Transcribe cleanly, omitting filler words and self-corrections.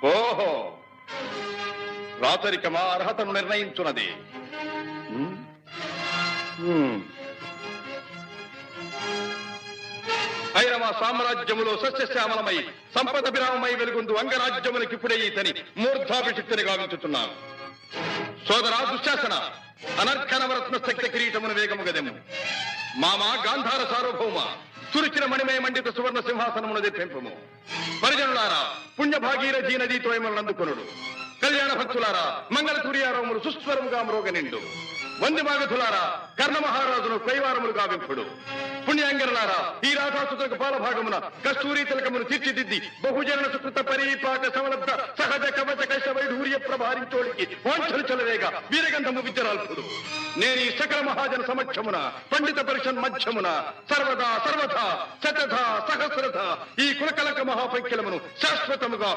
ఓహో, రాచరికమా అర్హతను నిర్ణయించున్నది. ఐరవ సామ్రాజ్యములో సస్యశ్యామలమై సంపద విరామమై వెలుగుందు అంగరాజ్యములకి ఇప్పుడే ఇతని మూర్ధాభిషిక్తిని గావించుతున్నాను. సోదరా దుశ్శాసన, అనర్ఘనవరత్న శక్తి కిరీటమును వేగము గదెము. మామ గాంధార సార్వభౌమ, చురిచిన మణిమయ మండిత సువర్ణ సింహాసనమును తెప్పింపము. పరిజనులారా, పుణ్యభాగీరథీ నదీ తోయమలందుకొనుడు. కళ్యాణ భక్తులారా, మంగళ సూర్యారములు సుస్వరముగా మ్రోగనిండు. వంది మాగధులారా, కర్ణ మహారాజును కైవారములు గావింపుడు. పుణ్యాంగరులారా, ఈ రాధాసుతులకు పాలభాగమున కస్తూరి తిలకమును తీర్చిదిద్ది బహుజన సుకృత పరీపాక సమలబ్ధ సహజ కవచ కైశ వైఢూర్య ప్రభారించోడికి వాంఛలు చెలవేగా వీరగంధము విద్యరాల్పుడు. నేను ఈ సకల మహాజన సమక్షమున పండిత పరిషన్ మధ్యమున సర్వదా సర్వథా శతధ సహస్రథ ఈ కులకలక మహాపైక్యలమును శాశ్వతముగా